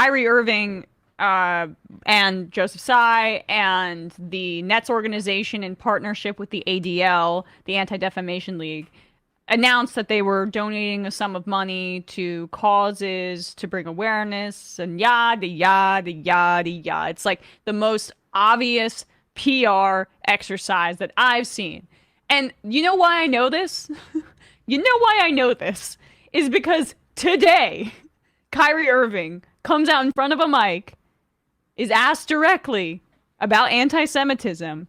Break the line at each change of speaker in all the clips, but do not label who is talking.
Kyrie Irving and Joseph Tsai and the Nets organization in partnership with the ADL, the Anti-Defamation League, announced that they were donating a sum of money to causes to bring awareness and yada, yada, yada, yada. It's like the most obvious PR exercise that I've seen. And you know why I know this? You know why I know this? Is because today, Kyrie Irving comes out in front of a mic, is asked directly about anti-Semitism.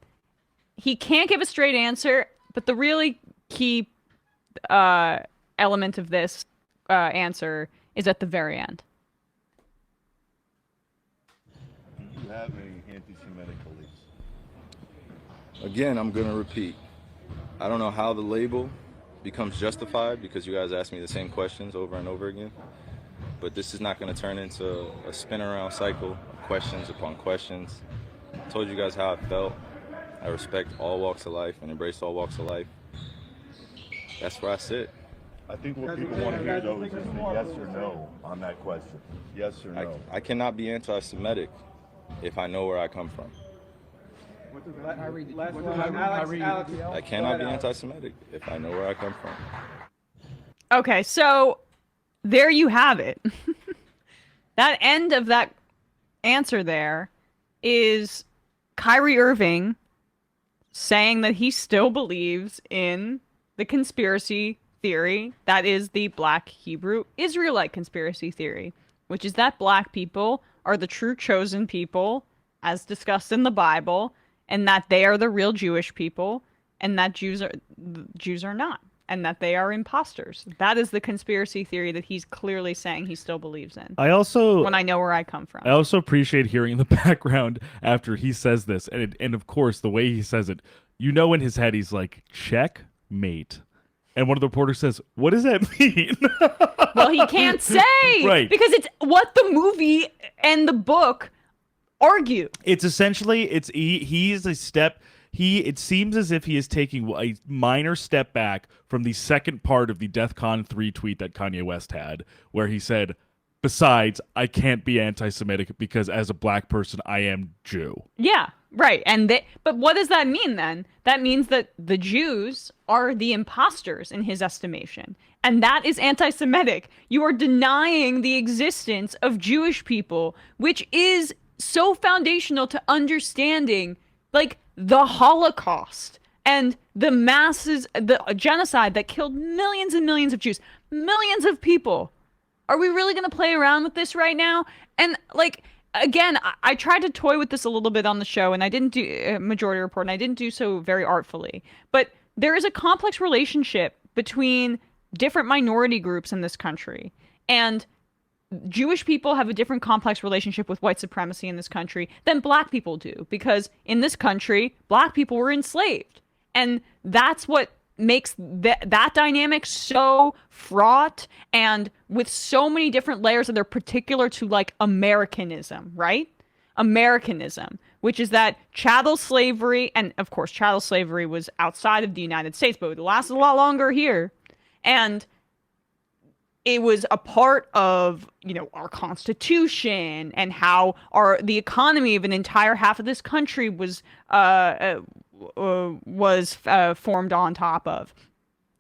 He can't give a straight answer, but the really key element of this answer is at the very end.
Do you have any anti-Semitic beliefs?
Again, I'm going to repeat. I don't know how the label becomes justified because you guys ask me the same questions over and over again. But this is not going to turn into a spin around cycle of questions upon questions. I told you guys how I felt. I respect all walks of life and embrace all walks of life. That's where I sit.
I think what people want to hear, though, is just a yes or no on that question. Yes or no.
I cannot be anti-Semitic if I know where I come from. I cannot be anti-Semitic if I know where I come from.
Okay, so there you have it. That end of that answer there is Kyrie Irving saying that he still believes in the conspiracy theory that is the Black Hebrew Israelite conspiracy theory, which is that Black people are the true chosen people, as discussed in the Bible, and that they are the real Jewish people, and that Jews are not, and that they are imposters. That is the conspiracy theory that he's clearly saying he still believes in. When I know where I come from.
I also appreciate hearing in the background after he says this, and of course the way he says it, you know, in his head he's like, checkmate. And one of the reporters says, what does that mean?
Well, he can't say.
Right.
Because it's what the movie and the book argue.
It's essentially, he's a step, it seems as if he is taking a minor step back from the second part of the DEFCON 3 tweet that Kanye West had, where he said, besides, I can't be anti-Semitic because as a Black person, I am Jew.
Yeah, right. But what does that mean then? That means that the Jews are the imposters in his estimation. And that is anti-Semitic. You are denying the existence of Jewish people, which is so foundational to understanding, like, the Holocaust and the genocide that killed millions and millions of Jews, millions of people. Are we really going to play around with this right now? And, like, again, I tried to toy with this a little bit on the show, and I didn't do Majority Report, and I didn't do so very artfully. But there is a complex relationship between different minority groups in this country. And Jewish people have a different complex relationship with white supremacy in this country than Black people do. Because in this country, Black people were enslaved. And that's what makes that dynamic so fraught and with so many different layers that are particular to, like, Americanism, right? Americanism, which is that chattel slavery, and of course chattel slavery was outside of the United States, but it lasted a lot longer here. And it was a part of, you know, our Constitution and how the economy of an entire half of this country was formed on top of.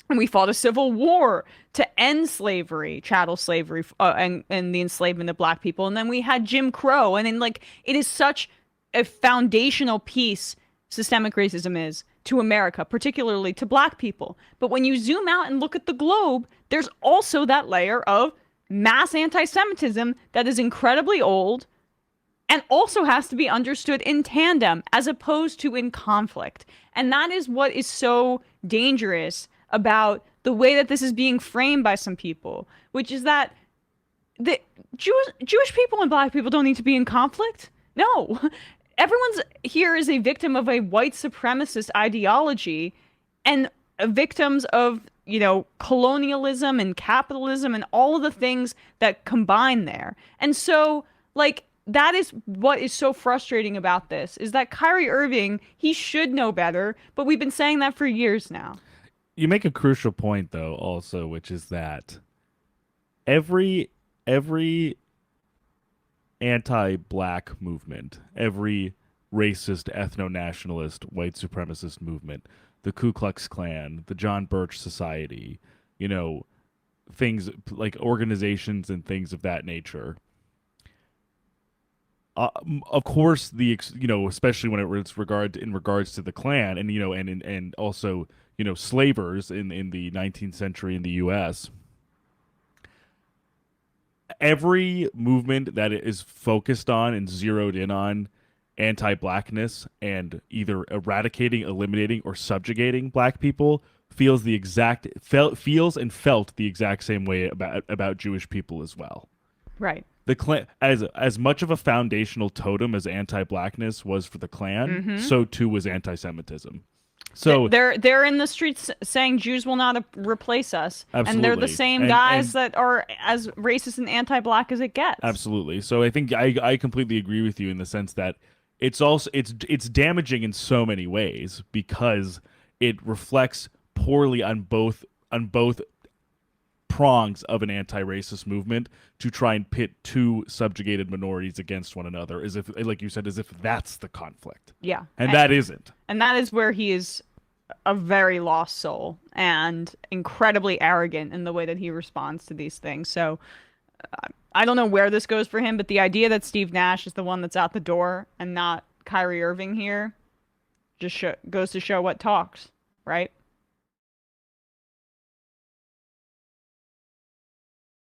And we fought a civil war to end slavery, chattel slavery, and the enslavement of Black people. And then we had Jim Crow. And then, like, it is such a foundational piece, systemic racism is, to America, particularly to Black people. But when you zoom out and look at the globe, there's also that layer of mass anti-Semitism that is incredibly old and also has to be understood in tandem as opposed to in conflict. And that is what is so dangerous about the way that this is being framed by some people, which is that the Jewish people and Black people don't need to be in conflict. No. Everyone's here is a victim of a white supremacist ideology and victims of, you know, colonialism and capitalism and all of the things that combine there. And so, like, that is what is so frustrating about this, is that Kyrie Irving, he should know better, but we've been saying that for years now.
You make a crucial point, though, also, which is that every anti-black movement, every racist, ethno-nationalist, white supremacist movement, the Ku Klux Klan, the John Birch Society, you know, things like organizations and things of that nature. Of course, especially when it's in regards to the Klan, and and also slavers in the 19th century in the U.S. Every movement that is focused on and zeroed in on anti-blackness and either eradicating, eliminating, or subjugating black people feels and felt the exact same way about Jewish people as well.
Right.
The Klan, as much of a foundational totem as anti-blackness was for the Klan, so too was anti-Semitism. So
they're in the streets saying Jews will not replace us,
absolutely.
And they're the same guys that are as racist and anti-black as it gets.
Absolutely. So I think I completely agree with you in the sense that it's also it's damaging in so many ways because it reflects poorly on both prongs of an anti-racist movement to try and pit two subjugated minorities against one another, as if, like you said, as if that's the conflict.
Yeah.
And that isn't.
And that is where he is a very lost soul and incredibly arrogant in the way that he responds to these things. So I don't know where this goes for him, but the idea that Steve Nash is the one that's out the door and not Kyrie Irving here just goes to show what talks, right?